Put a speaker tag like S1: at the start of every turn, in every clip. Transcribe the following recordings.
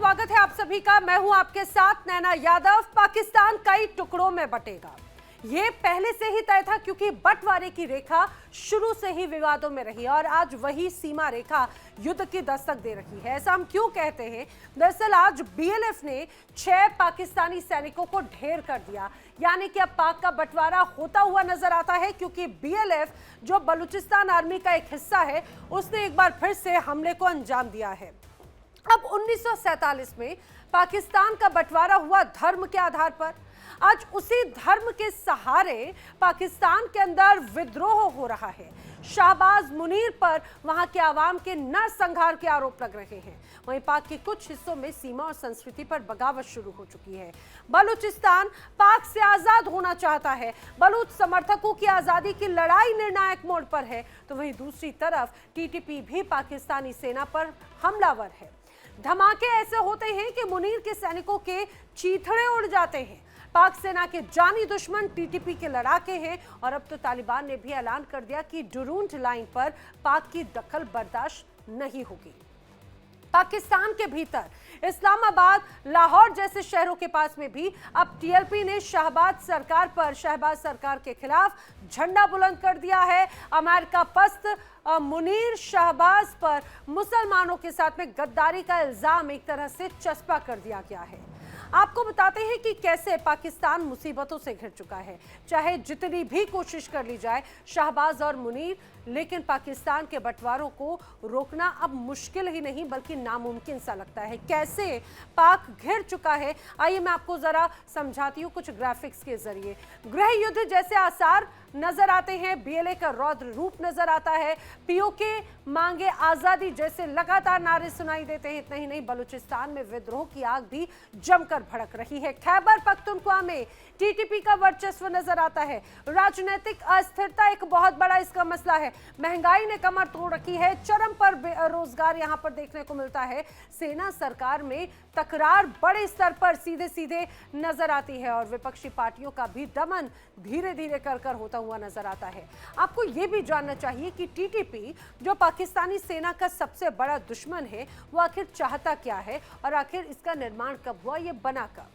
S1: स्वागत है आप सभी का। मैं हूं आपके साथ नैना यादव। पाकिस्तान कई टुकड़ों में बटेगा, ये पहले से ही तय था क्योंकि बंटवारे की रेखा शुरू से ही विवादों में रही और आज वही सीमा रेखा युद्ध की दस्तक दे रही है। ऐसा हम क्यों कहते हैं? दरअसल आज बीएलएफ ने 6 पाकिस्तानी सैनिकों को ढेर कर दिया, यानी कि अब पाक का बंटवारा होता हुआ नजर आता है क्योंकि बीएलएफ जो बलूचिस्तान आर्मी का एक हिस्सा है, उसने एक बार फिर से हमले को अंजाम दिया है। अब 1947 में पाकिस्तान का बंटवारा हुआ धर्म के आधार पर। आज उसी धर्म के सहारे पाकिस्तान के अंदर विद्रोह हो रहा है। शाहबाज मुनीर पर वहां के आवाम के नरसंहार के आरोप लग रहे हैं। वहीं पाक के कुछ हिस्सों में सीमा और संस्कृति पर बगावत शुरू हो चुकी है। बलूचिस्तान पाक से आजाद होना चाहता है। बलूच समर्थकों की आजादी की लड़ाई निर्णायक मोड़ पर है, तो वहीं दूसरी तरफ टीटीपी भी पाकिस्तानी सेना पर हमलावर है। धमाके ऐसे होते हैं कि मुनीर के सैनिकों के चीथड़े उड़ जाते हैं। पाक सेना के जानी दुश्मन टीटीपी के लड़ाके हैं और अब तो तालिबान ने भी ऐलान कर दिया कि डुरूंड लाइन पर पाक की दखल बर्दाश्त नहीं होगी। पाकिस्तान के भीतर इस्लामाबाद, लाहौर जैसे शहरों के पास में भी अब टीएलपी ने शहबाज सरकार के खिलाफ झंडा बुलंद कर दिया है। अमेरिका पस्त मुनीर शहबाज पर मुसलमानों के साथ में गद्दारी का इल्जाम एक तरह से चस्पा कर दिया गया है। आपको बताते हैं कि कैसे पाकिस्तान मुसीबतों से घिर चुका है। चाहे जितनी भी कोशिश कर ली जाए शहबाज और मुनीर, लेकिन पाकिस्तान के बंटवारों को रोकना अब मुश्किल ही नहीं बल्कि नामुमकिन सा लगता है। कैसे पाक घिर चुका है, आइए मैं आपको जरा समझाती हूँ कुछ ग्राफिक्स के जरिए। गृह युद्ध जैसे आसार नजर आते हैं, बीएलए का रौद्र रूप नजर आता है, पीओके मांगे आजादी जैसे लगातार नारे सुनाई देते हैं। इतना ही नहीं, बलूचिस्तान में विद्रोह की आग भी जमकर भड़क रही है। खैबर पख्तूनख्वा में टीटीपी का वर्चस्व नजर आता है। राजनीतिक अस्थिरता एक बहुत बड़ा इसका मसला है। महंगाई ने कमर तोड़ रखी है। चरम पर बेरोजगार यहां पर देखने को मिलता है। सेना सरकार में तकरार बड़े स्तर पर सीधे सीधे नजर आती है और विपक्षी पार्टियों का भी दमन धीरे धीरे कर होता हुआ नजर आता है। आपको यह भी जानना चाहिए कि टीटीपी जो पाकिस्तानी सेना का सबसे बड़ा दुश्मन है, वो आखिर चाहता क्या है और आखिर इसका निर्माण कब हुआ, ये बना कब।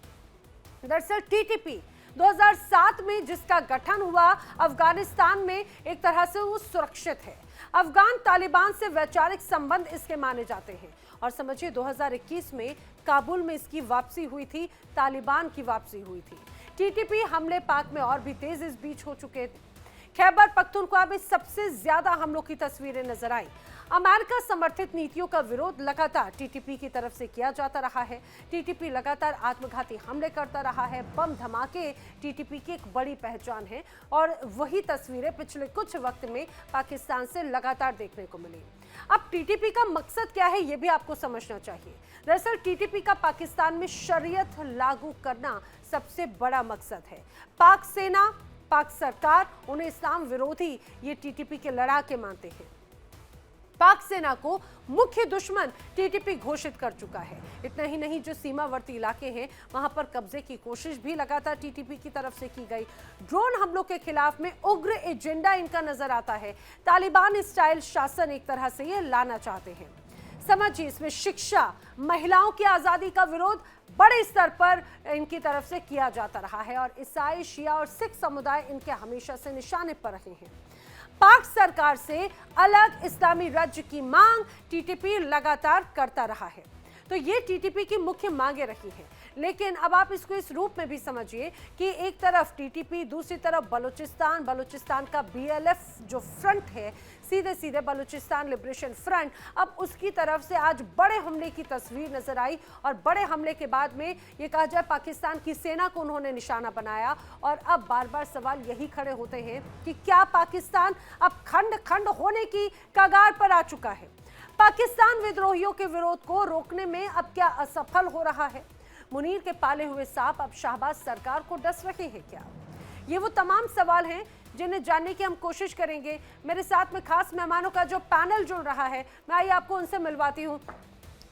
S1: दरअसल टीटीपी 2007 में जिसका गठन हुआ, अफगानिस्तान में एक तरह से वो सुरक्षित है। अफगान तालिबान से वैचारिक संबंध इसके माने जाते हैं और समझिए 2021 में काबुल में इसकी वापसी हुई थी, तालिबान की वापसी हुई थी। टीटीपी हमले पाक में और भी तेज इस बीच हो चुके थे। खैबर पख्तूनख्वा में सबसे ज्यादा हमलों की तस्वीरें नजर आई। अमेरिका समर्थित नीतियों का विरोध लगातार टीटीपी की तरफ से किया जाता रहा है। टीटीपी लगातार आत्मघाती हमले करता रहा है। बम धमाके टीटीपी की एक बड़ी पहचान है और वही तस्वीरें पिछले कुछ वक्त में पाकिस्तान से लगातार देखने को मिली। अब टीटीपी का मकसद क्या है, यह भी आपको समझना चाहिए। दरअसल टीटीपी का पाकिस्तान में शरीयत लागू करना सबसे बड़ा मकसद है। पाक सेना, पाक सरकार उन्हें इस्लाम विरोधी ये टीटीपी के लड़ाके मानते हैं। पाक सेना को मुख्य दुश्मन टीटीपी घोषित कर चुका है। इतना ही नहीं, जो सीमावर्ती इलाके हैं वहां पर कब्जे की कोशिश भी लगातार टीटीपी की तरफ से की गई। ड्रोन हमलों के खिलाफ में उग्र एजेंडा इनका नजर आता है। तालिबान स्टाइल शासन एक तरह से ये लाना चाहते हैं। समझिए, इसमें शिक्षा, महिलाओं की आजादी का विरोध बड़े स्तर पर इनकी तरफ से किया जाता रहा है और ईसाई, शिया और सिख समुदाय इनके हमेशा से निशाने पर रहे हैं। पाक सरकार से अलग इस्लामी राज्य की मांग टीटीपी लगातार करता रहा है, तो ये टीटीपी की मुख्य मांगे रही हैं। लेकिन अब आप इसको इस रूप में भी समझिए कि एक तरफ टीटीपी, दूसरी तरफ बलूचिस्तान का बीएलएफ जो फ्रंट है, सीधे सीधे बलूचिस्तान लिबरेशन फ्रंट, अब उसकी तरफ से आज बड़े हमले की तस्वीर नजर आई और बड़े हमले के बाद में ये कहा जाए पाकिस्तान की सेना को उन्होंने निशाना बनाया। और अब बार बार सवाल यही खड़े होते हैं कि क्या पाकिस्तान अब खंड खंड होने की कगार पर आ चुका है? पाकिस्तान विद्रोहियों के विरोध को रोकने में अब क्या असफल हो रहा है? मुनीर के पाले हुए सांप अब शहबाज सरकार को डस रहे हैं क्या? ये वो तमाम सवाल हैं जिन्हें जानने की हम कोशिश करेंगे। मेरे साथ में खास मेहमानों का जो पैनल जुड़ रहा है, मैं आइए आपको उनसे मिलवाती हूँ।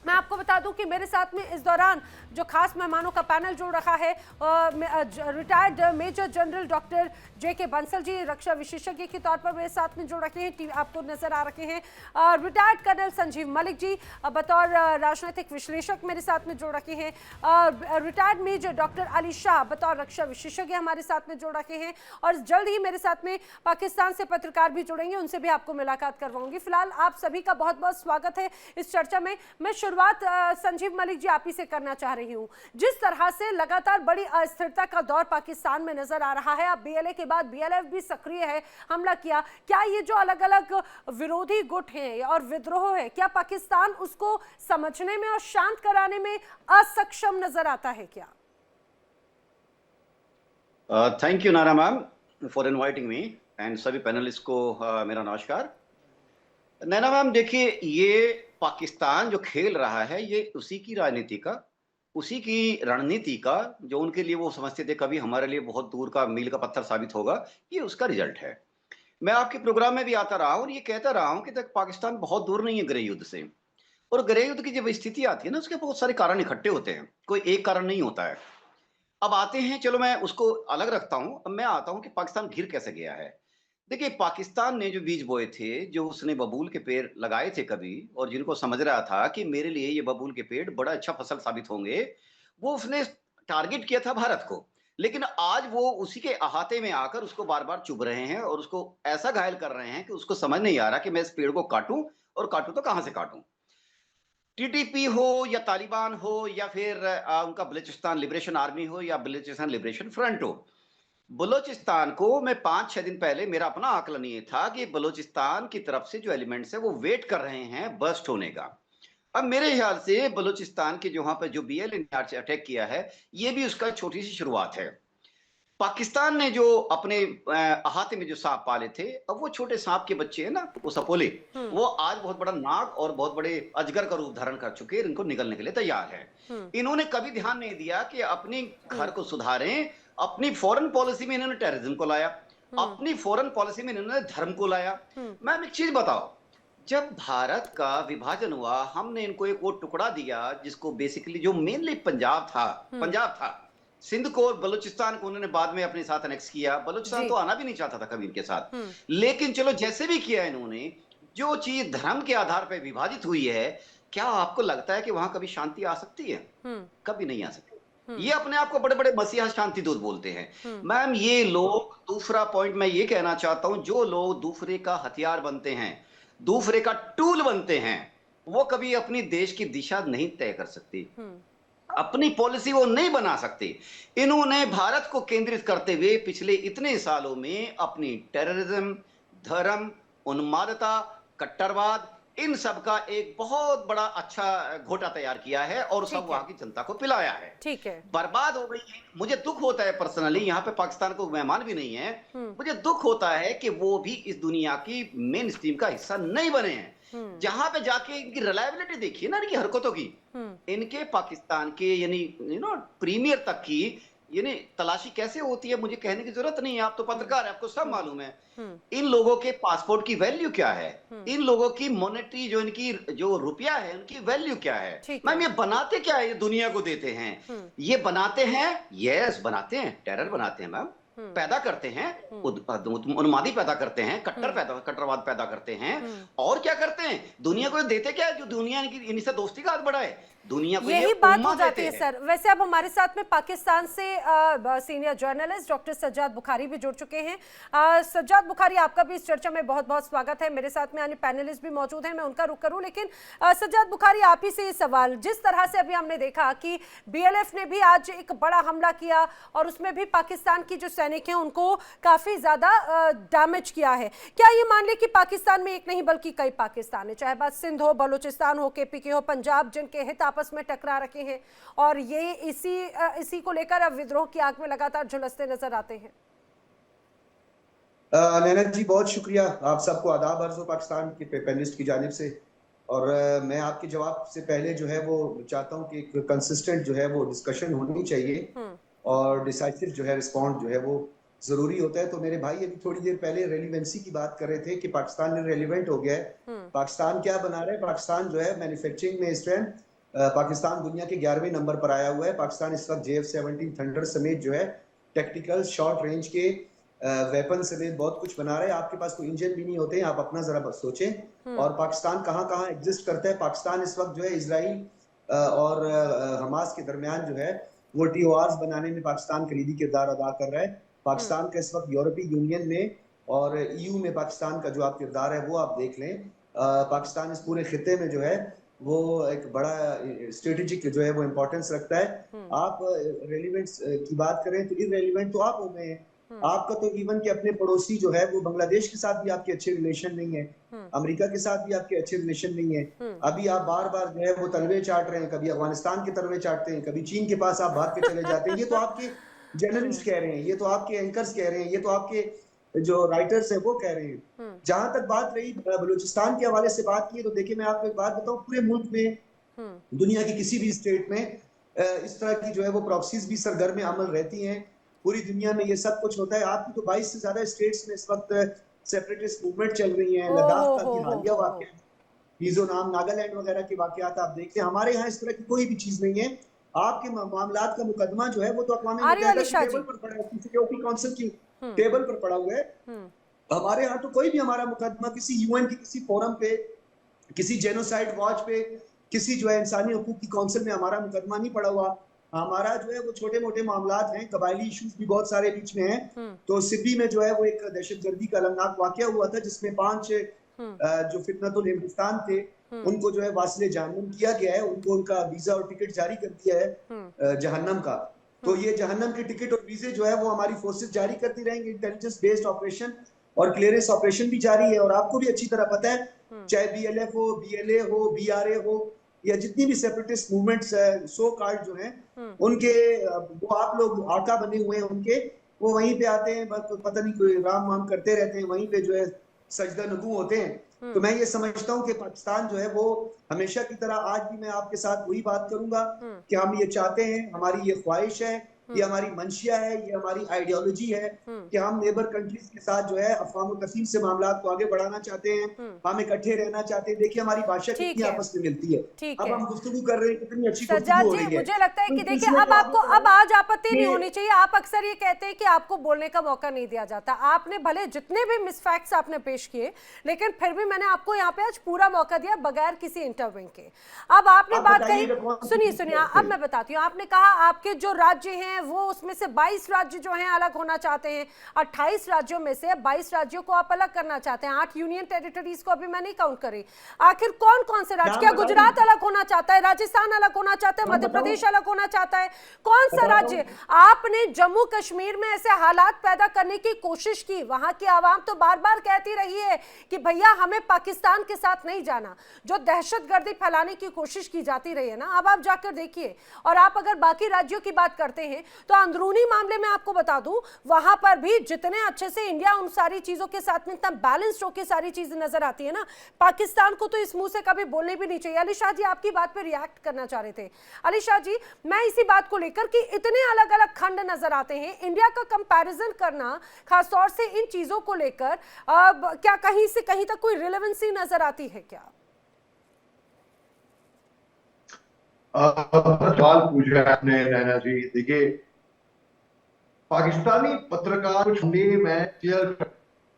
S1: मैं आपको बता दूं कि मेरे साथ में इस दौरान जो खास मेहमानों का पैनल जुड़ रखा है, रिटायर्ड मेजर जनरल डॉक्टर जेके बंसल जी रक्षा विशेषज्ञ के तौर पर मेरे साथ में जुड़ रखे हैं, आपको नजर आ रखे हैं। रिटायर्ड कर्नल संजीव मलिक जी बतौर राजनीतिक विश्लेषक मेरे साथ में जुड़ रखे हैं। Retired major doctor Ali Shah बतौर रक्षा विशेषज्ञ हमारे साथ में जुड़ रखे हैं, और जल्द ही मेरे साथ में पाकिस्तान से पत्रकार भी जुड़ेंगे, उनसे भी आपको मुलाकात करवाऊंगी। फिलहाल आप सभी का बहुत बहुत स्वागत है इस चर्चा में। मैं शुरुआत संजीव मलिक जी आप ही से करना चाह रही हूं। जिस तरह से लगातार बड़ी अस्थिरता का दौर पाकिस्तान में नजर आ रहा है, अब बीएलए के बाद बीएलएफ भी सक्रिय है, हमला किया, क्या ये जो अलग अलग विरोधी गुट हैं और विद्रोह है, क्या पाकिस्तान उसको समझने में और शांत कराने में असक्षम नजर आता है क्या?
S2: थैंक यू नारा ma'am for inviting me, and सभी पैनलिस्ट को मेरा नमस्कार। नैना मैम देखिए, ये पाकिस्तान जो खेल रहा है ये उसी की राजनीति का, उसी की रणनीति का, जो उनके लिए वो समझते थे कभी हमारे लिए बहुत दूर का मील का पत्थर साबित होगा, ये उसका रिजल्ट है। मैं आपके प्रोग्राम में भी आता रहा हूँ और ये कहता रहा हूँ कि तक पाकिस्तान बहुत दूर नहीं है गृह युद्ध से, और गृह युद्ध की जब स्थिति आती है ना, उसके बहुत सारे कारण इकट्ठे होते हैं, कोई एक कारण नहीं होता है। अब आते हैं, चलो मैं उसको अलग रखता हूं, अब मैं आता हूं कि पाकिस्तान घिर कैसे गया है। देखिए, पाकिस्तान ने जो बीज बोए थे, जो उसने बबूल के पेड़ लगाए थे कभी, और जिनको समझ रहा था कि मेरे लिए ये बबूल के पेड़ बड़ा अच्छा फसल साबित होंगे, वो उसने टारगेट किया था भारत को। लेकिन आज वो उसी के अहाते में आकर उसको बार बार चुभ रहे हैं और उसको ऐसा घायल कर रहे हैं कि उसको समझ नहीं आ रहा कि मैं इस पेड़ को काटूं, और काटूं तो कहां से काटूं। टीटीपी हो या तालिबान हो या फिर उनका बलूचिस्तान लिबरेशन आर्मी हो या बलूचिस्तान लिबरेशन फ्रंट हो, बलूचिस्तान को मैं 5-6 दिन पहले मेरा अपना आकलन ये था कि बलूचिस्तान की तरफ से जो एलिमेंट्स है वो वेट कर रहे हैं बर्स्ट होने का। अब मेरे ख्याल से बलूचिस्तान के जो वहां पर जो बीएलए ने अटैक किया है, ये भी उसका छोटी सी शुरुआत है। पाकिस्तान ने जो अपने अहाते में जो सांप पाले थे, अब वो छोटे सांप के बच्चे हैं ना, वो सपोले, वो आज बहुत बड़ा नाग और बहुत बड़े अजगर का रूप धारण कर चुके हैं, इनको निकलने के लिए तैयार है। इन्होंने कभी ध्यान नहीं दिया कि अपने घर को सुधारें। अपनी फॉरेन पॉलिसी में इन्होंने टेररिज्म को लाया, अपनी फॉरेन पॉलिसी में इन्होंने धर्म को लाया। मैम एक चीज बताओ, जब भारत का विभाजन हुआ, हमने इनको एक वो टुकड़ा दिया जिसको बेसिकली जो मेनली पंजाब था, सिंध को और बलूचिस्तान को उन्होंने बाद में अपने साथ अनेक्स किया। बलूचिस्तान तो आना भी नहीं चाहता था कभी इनके साथ, लेकिन चलो जैसे भी किया इन्होंने, जो चीज धर्म के आधार पर विभाजित हुई है, क्या आपको लगता है कि वहां कभी शांति आ सकती है? कभी नहीं आ सकती। ये अपने आप को बड़े बड़े मसीहा शांति दूत बोलते हैं। मैम ये लोग, दूसरा पॉइंट मैं ये कहना चाहता हूं, जो लोग दूसरे का हथियार बनते हैं, दूसरे का टूल बनते हैं, वो कभी अपनी देश की दिशा नहीं तय कर सकती, अपनी पॉलिसी वो नहीं बना सकते। इन्होंने भारत को केंद्रित करते हुए पिछले इतने सालों में अपनी टेररिज्म, धर्म, उन्मादता, कट्टरवाद, इन सब का एक बहुत बड़ा अच्छा घोटा तैयार किया है और सब वहां की जनता को पिलाया है।
S1: ठीक है,
S2: बर्बाद हो गई है। मुझे दुख होता है पर्सनली, यहाँ पे पाकिस्तान को मेहमान भी नहीं है, मुझे दुख होता है कि वो भी इस दुनिया की मेन स्ट्रीम का हिस्सा नहीं बने हैं। जहां पे जाके इनकी रिलायबिलिटी देखिए ना, इनकी हरकतों की, इनके पाकिस्तान के यानी प्रीमियर तक की यानी तलाशी कैसे होती है, मुझे कहने की जरूरत नहीं है, आप तो पत्रकार है, आपको सब मालूम है। इन लोगों के पासपोर्ट की वैल्यू क्या है, इन लोगों की मॉनेटरी जो इनकी जो रुपया है उनकी वैल्यू क्या है। मैम ये बनाते क्या है, ये दुनिया को देते हैं, ये बनाते हैं, यस बनाते हैं, टेरर बनाते हैं मैम, पैदा करते हैं, उन्मादी पैदा करते हैं, कट्टरवाद पैदा करते हैं, और क्या करते हैं, दुनिया को देते क्या है, जो दुनिया इनसे दोस्ती का हाथ बढ़ाए, दुनिया को
S1: यही बात हो जाती है सर। वैसे अब हमारे साथ में पाकिस्तान से senior journalist doctor Sajjad Bukhari भी जुड़ चुके हैं। सज्जाद बुखारी, आपका भी इस चर्चा में बहुत बहुत स्वागत है। मेरे साथ में अन्य पैनलिस्ट भी मौजूद हैं, मैं उनका रुख करूं, लेकिन सज्जाद बुखारी आप ही से ये सवाल, जिस तरह से अभी हमने देखा कि बीएलएफ ने भी आज एक बड़ा हमला किया और उसमें भी पाकिस्तान की जो सैनिक हैं उनको काफी ज्यादा डैमेज किया है, क्या ये मान ले कि पाकिस्तान में एक नहीं बल्कि कई पाकिस्तान है, चाहे बात सिंध हो, बलूचिस्तान हो, केपीके हो, पंजाब, जिनके हित आपस में टकरा रखे हैं और ये इसी को लेकर अब विद्रोह की आग में लगातार झुलसते नजर आते हैं?
S3: नैना जी बहुत शुक्रिया, आप सबको आदाब अर्ज़ हो पाकिस्तान के पैनलिस्ट की जानिब से। और मैं आपके जवाब से पहले जो है वो चाहता हूँ कि एक कंसिस्टेंट जो है वो डिस्कशन होनी चाहिए और डिसाइसिव जो है रिस्पॉन्ड जो है वो जरूरी होता है। तो मेरे भाई अभी थोड़ी देर पहले रेलिवेंसी की बात कर रहे थे कि पाकिस्तान में रेलिवेंट हो गया है। पाकिस्तान क्या बना रहा है, पाकिस्तान जो है मैन्युफैक्चरिंग में इस टाइम पाकिस्तान दुनिया के 11वें नंबर पर आया हुआ है। पाकिस्तान इस वक्त JF-17 थंडर समेत जो है टेक्टिकल शॉर्ट रेंज के वेपन समेत बहुत कुछ बना रहे हैं। आपके पास कोई इंजन भी नहीं होते हैं, आप अपना जरा सोचें। और पाकिस्तान कहाँ कहाँ एग्जिस्ट करता है। पाकिस्तान इस वक्त जो है इजराइल और हमास के दरमियान जो है वो TORs बनाने में पाकिस्तान कलीदी किरदार अदा कर रहा है। पाकिस्तान का इस वक्त यूरोपीय यूनियन में और EU में पाकिस्तान का जो आप किरदार है वो आप देख लें। पाकिस्तान इस पूरे खिते में जो है वो एक बड़ा स्ट्रेटेजिक जो है वो इम्पोर्टेंस रखता है। आप रेलिवेंट्स की बात करें तो इररेलिवेंट तो आप हो गए हैं। आपका तो इवन के अपने पड़ोसी जो है वो बांग्लादेश के साथ भी आपके अच्छे रिलेशन नहीं है, अमेरिका के साथ भी आपके अच्छे रिलेशन नहीं है। अभी आप बार बार जो है वो तलवे चाट रहे हैं, कभी अफगानिस्तान के तलवे चाटते हैं, कभी चीन के पास आप भाग के चले जाते हैं। ये तो आपके जर्नलिस्ट कह रहे हैं, ये तो आपके एंकर्स कह रहे हैं, ये तो आपके जो राइटर्स है वो कह रहे हैं। जहां तक बात रही बलूचिस्तान के हवाले से बात की, तो देखिए मैं आपको एक बात बताऊं, पूरे मुल्क में दुनिया की किसी भी स्टेट में इस तरह की जो है वो प्रॉक्सीज भी सरगर्म अमल रहती हैं। पूरी दुनिया में ये सब कुछ होता है। आपकी तो 22 से ज्यादा स्टेट्स में इस वक्त सेपरेटिस्ट मूवमेंट चल रही है। लद्दाख का भी हालिया वाकया, मिजोरम, नागालैंड वगैरह के वाकयात आप देखते हैं। हमारे यहाँ इस तरह की कोई भी चीज नहीं है। आपके मामलात का मुकदमा जो है वो तो अक़वाम मुत्तहिदा की टेबल पर पड़ा है, सिक्योरिटी काउंसिल की टेबल पर पड़ा हुआ है। हमारे यहाँ तो कोई भी हमारा मुकदमा किसी UN की किसी फोरम पे, किसी जेनोसाइड वॉच पे, किसी जो है इंसानी हकूक की काउंसिल में हमारा मुकदमा नहीं पड़ा हुआ। हमारा जो है वो छोटे मोटे मामलात हैं, कबायली इश्यूज भी बहुत सारे बीच में हैं। तो सिब्बी में जो है वो एक दहशतगर्दी का अलमनाक वाकया हुआ था जिसमें 5 जो फितनतुल हिंदुस्तान थे उनको जो है वासिले जहन्नम किया गया है। उनको उनका वीजा और टिकट जारी कर दिया है जहन्नम का। तो ये जहन्नम के टिकट और वीजे जो है वो हमारी फोर्सेस जारी करती रहेंगी। इंटेलिजेंस बेस्ड ऑपरेशन और क्लियरेंस ऑपरेशन भी जारी है। और आपको भी अच्छी तरह पता है, चाहे BLF हो, BLA हो, BRA हो, या जितनी भी सेपरेटिस्ट मूवमेंट्स सो कॉल्ड जो हैं उनके वो आप लोग आका बने हुए हैं उनके, वो वहीं पे आते हैं, पता नहीं कोई राम वाम करते रहते हैं, वहीं पे जो है सजदा नगू होते हैं। तो मैं ये समझता हूँ कि पाकिस्तान जो है वो हमेशा की तरह आज भी मैं आपके साथ वही बात करूंगा कि हम ये चाहते हैं, हमारी ये ख्वाहिश है, ये हमारी मंशिया है, ये हमारी आइडियोलॉजी है कि हम नेबर कंट्रीज के साथ जो है अफवाम तफहीम से मामलात को आगे बढ़ाना चाहते हैं, हम इकट्ठे रहना चाहते हैं। देखिए हमारी भाषा कितनी आपस में मिलती है। अब हम गुफ्तगू कर रहे हैं, कितनी अच्छी गुफ्तगू हो रही है।
S1: मुझे लगता है कि देखिए अब आपको अब आज आपत्ति नहीं होनी चाहिए। आप अक्सर ये कहते हैं कि आपको बोलने का मौका नहीं दिया जाता। आपने भले जितने भी मिसफैक्ट्स आपने पेश किए, लेकिन फिर भी मैंने आपको यहाँ पे आज पूरा मौका दिया बगैर किसी इंटरव्यू के। अब आपने बात कही, सुनिए अब मैं बताती हूँ। आपने कहा आपके जो राज्य हैं वो उसमें से 22 राज्य जो हैं अलग होना चाहते हैं। 28 राज्यों में से 22 राज्यों को आप अलग करना चाहते हैं। 8 यूनियन टेरिटरीज को अभी मैं नहीं काउंट करी। आखिर कौन कौन से राज्य, क्या गुजरात अलग होना चाहता है, राजस्थान अलग होना चाहता है, मध्य प्रदेश अलग होना चाहता है, कौन सा राज्य? आपने जम्मू कश्मीर में ऐसे हालात पैदा करने की कोशिश की। वहां की आवाम तो बार बार कहती रही है कि भैया हमें पाकिस्तान के साथ नहीं जाना। जो दहशतगर्दी फैलाने की कोशिश की जाती रही है ना, अब आप जाकर देखिए। और आप अगर बाकी राज्यों की बात करते हैं तो अंदरूनी मामले में आपको बता दूं, वहां पर भी जितने अच्छे से इंडिया उन सारी चीजों के साथ में इतना बैलेंस्ड होकर सारी चीजें नजर आती है ना, पाकिस्तान को तो इस मुंह से कभी बोलने भी नहीं चाहिए। अली शाह जी आपकी बात पे रिएक्ट करना चाह रहे थे। अली शाह जी, मैं इसी बात को लेकर कि इतने अलग अलग खंड नजर आते हैं, इंडिया का कंपैरिजन करना खासतौर से इन चीजों को लेकर क्या कहीं से कहीं तक कोई रिलेवेंसी नजर आती है क्या?
S4: सवाल पूछा है आपने नैना जी। देखिए पाकिस्तानी पत्रकार कुछ मैं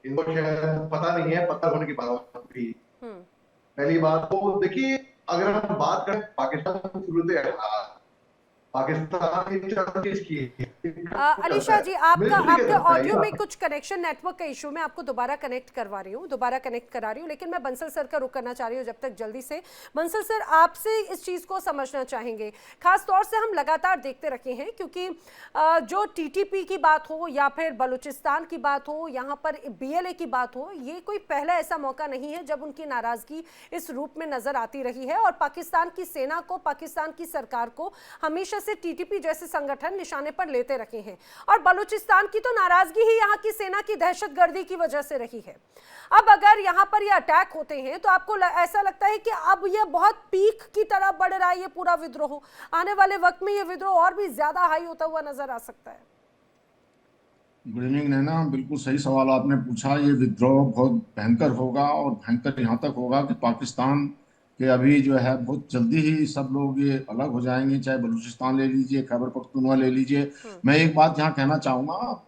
S4: इनको शायद पता नहीं है, पता होने की बात भी। पहली बात तो देखिए, अगर हम बात करें पाकिस्तान सूरत पाकिस्तान की
S1: अली शाह जी, आपके ऑडियो में कुछ कनेक्शन नेटवर्क का इशू, मैं आपको दोबारा कनेक्ट करा रही हूँ, लेकिन मैं बंसल सर का रुख करना चाह रही हूँ जब तक जल्दी से। बंसल सर, आपसे इस चीज़ को समझना चाहेंगे। खास तौर से हम लगातार देखते रखे हैं, क्योंकि जो TTP की बात हो या फिर बलूचिस्तान की बात हो, यहाँ पर BLA की बात हो, ये कोई पहला ऐसा मौका नहीं है जब उनकी नाराजगी इस रूप में नजर आती रही है। और पाकिस्तान की सेना को, पाकिस्तान की सरकार को हमेशा से TTP जैसे संगठन निशाने पर लेते रखे हैं। और बलूचिस्तान की तो नाराजगी ही यहाँ की सेना की दहशतगर्दी की वजह से रही है। अब अगर यहाँ पर ये अटैक होते हैं तो आपको ऐसा लगता है कि अब ये बहुत पीक की तरह बढ़ रहा है ये पूरा विद्रोह, आने वाले वक्त में ये विद्रोह और भी ज्यादा हाई होता हुआ नजर आ सकता है?
S5: गुड इवनिंग नैना, बिल्कुल सही सवाल आपने पूछा। ये विद्रोह बहुत भयंकर होगा और भयंकर यहाँ तक होगा कि पाकिस्तान कि अभी जो है बहुत जल्दी ही सब लोग ये अलग हो जाएंगे, चाहे बलूचिस्तान ले लीजिए, खैबर पख्तूनख्वा ले लीजिए। मैं एक बात यहाँ कहना चाहूंगा,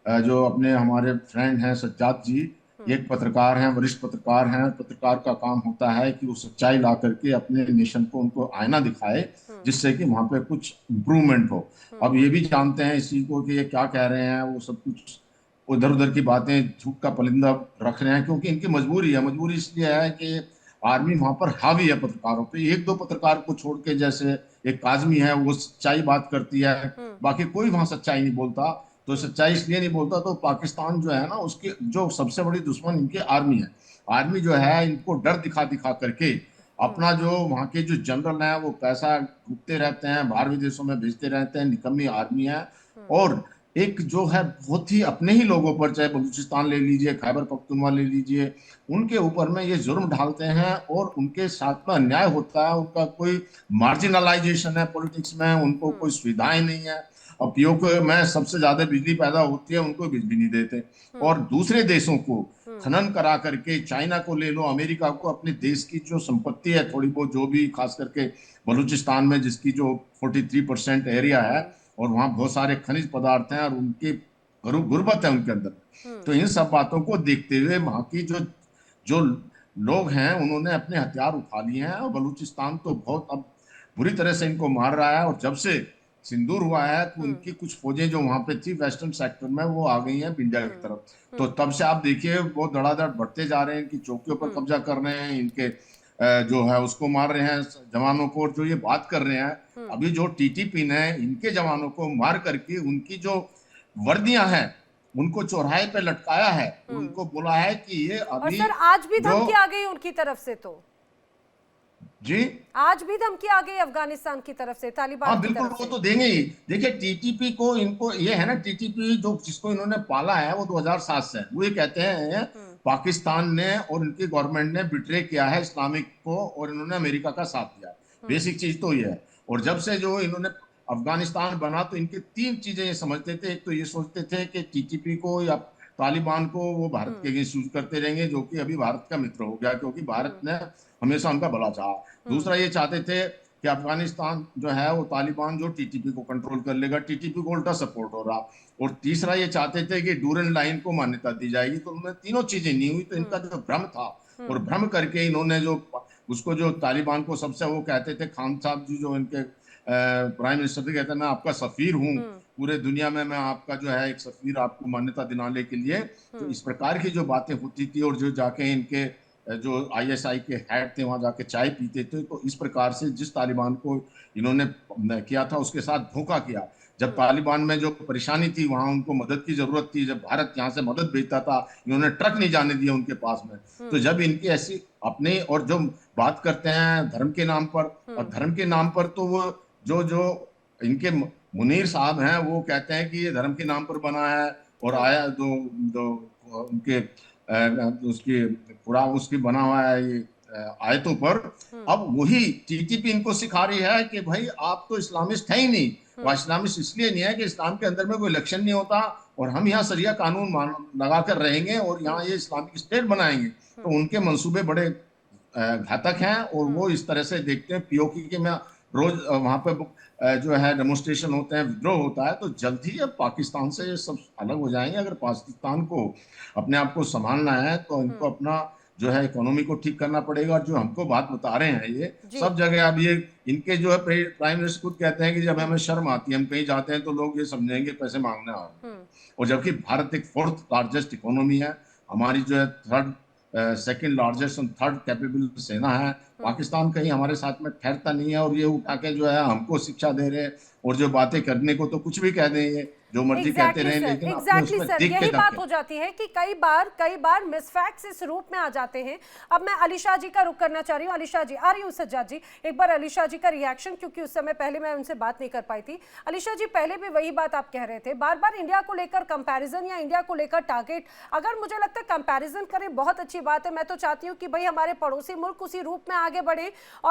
S5: जो अपने हमारे फ्रेंड हैं सज्जाद जी, ये एक पत्रकार हैं, वरिष्ठ पत्रकार हैं। पत्रकार का काम होता है कि वो सच्चाई ला करके अपने नेशन को उनको आईना दिखाए, जिससे कि वहां पे कुछ इम्प्रूवमेंट हो। अब ये भी जानते हैं इसी को कि ये क्या कह रहे हैं, वो सब कुछ उधर उधर की बातें झूठ का परिंदा रख रहे हैं, क्योंकि इनकी मजबूरी है। मजबूरी इसलिए है कि आर्मी वहां पर हावी है पत्रकारों पे। एक दो पत्रकार को छोड़ के, जैसे एक काजमी है, वो सच्चाई बात करती है, बाकी कोई वहां सच्चाई नहीं बोलता। तो सच्चाई इसलिए नहीं बोलता, तो पाकिस्तान जो है ना, उसकी जो सबसे बड़ी दुश्मन इनकी आर्मी है। आर्मी जो है इनको डर दिखा दिखा करके अपना जो वहाँ के जो जनरल हैं वो पैसा लूटते रहते हैं, बाहर विदेशों में भेजते रहते हैं। निकम्मी आर्मी है। और एक जो है बहुत ही अपने ही लोगों पर, चाहे बलूचिस्तान ले लीजिए, खैबर पख्तूनख्वा ले लीजिए, उनके ऊपर में ये जुर्म ढालते हैं और उनके साथ में अन्याय होता है। उनका कोई मार्जिनलाइजेशन है पॉलिटिक्स में, उनको कोई सुविधाएं नहीं है। और पीओके में सबसे ज्यादा बिजली पैदा होती है, उनको बिजली नहीं देते। और दूसरे देशों को खनन करा करके, चाइना को ले लो, अमेरिका को, अपने देश की जो संपत्ति है थोड़ी बहुत, जो भी खास करके बलूचिस्तान में जिसकी जो 43% एरिया है, और वहाँ बहुत सारे खनिज पदार्थ हैं और उनकी गुर्बत है उनके अंदर। तो इन सब बातों को देखते हुए वहाँ की जो जो लोग हैं उन्होंने अपने हथियार उठा लिए हैं, और बलूचिस्तान तो बहुत अब बुरी तरह से इनको मार रहा है। और जब से सिंदूर हुआ है तो उनकी कुछ फौजें जो वहां पे थी वेस्टर्न सेक्टर में, वो आ गई हैं इंडिया की तरफ। तो तब से आप देखिए वो धड़ाधड़ बढ़ते जा रहे हैं, इनकी चौकियों पर कब्जा कर रहे हैं, इनके जो है उसको मार रहे हैं जवानों को। और जो ये बात कर रहे हैं अभी, जो टीटीपी ने इनके जवानों को मार करके उनकी जो वर्दियां हैं उनको चौराहे पे लटकाया है, उनको बोला है कि ये अभी।
S1: और सर आज भी धमकी आ गई उनकी तरफ से, तो
S5: जी
S1: आज भी धमकी आ गई अफगानिस्तान की तरफ से, तालिबान
S5: हाँ
S1: की
S5: बिल्कुल,
S1: तरफ
S5: वो
S1: से।
S5: तो देंगे ही। देखिए टीटीपी को, इनको ये है ना, टीटीपी जो जिसको इन्होंने पाला है वो 2007 से है। वो ये कहते हैं पाकिस्तान ने और इनकी गवर्नमेंट ने बिट्रे किया है इस्लामिक को, और इन्होंने अमेरिका का साथ दिया। बेसिक चीज तो ये है। और जब से जो इन्होंने अफगानिस्तान बना, तो इनके 3 चीजें ये समझते थे। एक तो ये सोचते थे कि टीटीपी को या तालिबान को वो भारत के अगेंस्ट यूज करते रहेंगे, जो कि अभी भारत का मित्र हो गया, क्योंकि भारत ने हमेशा उनका भला चाहा। दूसरा ये चाहते थे कि अफगानिस्तान जो है वो तालिबान जो टीटीपी को कंट्रोल कर लेगा, टीटीपी को उल्टा सपोर्ट हो रहा। और तीसरा ये चाहते थे कि डूरन लाइन को मान्यता दी जाएगी। तो उनमें तीनों चीजें नहीं हुई, तो इनका जो भ्रम था, और भ्रम करके इन्होंने जो उसको, जो तालिबान को सबसे वो कहते थे, खान साहब जी जो इनके प्राइम मिनिस्टर थे, कहते हैं मैं आपका सफीर हूँ पूरे दुनिया में, मैं आपका जो है एक सफीर, आपको मान्यता दिलाने के लिए। तो इस प्रकार की जो बातें होती थी, और जो जाके इनके जो आईएसआई के हेड थे वहां जाके चाय पीते थे। तो इस प्रकार से जिस तालिबान को इन्होंने किया था उसके साथ धोखा किया। जब तालिबान में जो परेशानी थी, वहां उनको मदद की जरूरत थी, जब भारत यहाँ से मदद भेजता था, इन्होंने ट्रक नहीं जाने दिया उनके पास में। तो जब इनकी ऐसी अपने, और जो बात करते हैं धर्म के नाम पर, और धर्म के नाम पर तो वो जो जो इनके मुनीर साहब हैं वो कहते हैं कि ये धर्म के नाम पर बना है, और आया उनके उसकी पूरा उसकी बना हुआ है ये आयतों पर। अब वही टीटीपी इनको सिखा रही है कि भाई आप तो इस्लामिस्ट है ही नहीं। वह इस्लामिस्ट इसलिए नहीं है कि इस्लाम के अंदर में कोई इलेक्शन नहीं होता, और हम यहाँ शरिया कानून लगा कर रहेंगे और यहाँ ये इस्लामिक स्टेट बनाएंगे। तो उनके मंसूबे बड़े घातक हैं, और वो इस तरह से देखते हैं। पीओके के में रोज वहां पे जो है डेमोन्स्ट्रेशन होते हैं, विद्रोह होता है। तो जल्द ही अब पाकिस्तान से ये सब अलग हो जाएंगे। अगर पाकिस्तान को अपने आप को संभालना है तो इनको अपना जो है इकोनॉमी को ठीक करना पड़ेगा। और जो हमको बात बता रहे हैं ये सब जगह, अब ये इनके जो है प्राइम मिनिस्टर खुद कहते हैं कि जब हमें शर्म आती है, हम कहीं जाते हैं तो लोग ये समझेंगे पैसे मांगने आ रहे हैं। और जबकि भारत एक 4th लार्जेस्ट इकोनॉमी है, हमारी जो है सेकंड लार्जेस्ट और 3rd कैपेबल सेना है। पाकिस्तान कहीं हमारे साथ में ठहरता नहीं है, और ये उठा के जो है हमको शिक्षा दे रहे हैं। और जो बातें करने को तो कुछ भी कह देंगे, जो मर्जी कहते रहे, लेकिन
S1: एग्जैक्टली सर, यही बात हो जाती है कि कई बार मिसफैक्ट्स इस रूप में आ जाते हैं। अब मैं अलीशाह जी का रुख करना चाह रही हूँ। अलीशाह जी, आ रही हूँ सज्जाद जी, एक बार अलीशाह जी का रिएक्शन, क्योंकि उस समय पहले मैं उनसे बात नहीं कर पाई थी। अलीशाह जी, पहले भी वही बात आप कह रहे थे, बार बार इंडिया को लेकर कंपैरिजन या इंडिया को लेकर टारगेट। अगर मुझे लगता है कंपैरिजन करें बहुत अच्छी बात है, मैं तो चाहती हूँ कि भाई हमारे पड़ोसी मुल्क उसी रूप में आगे बढ़े। और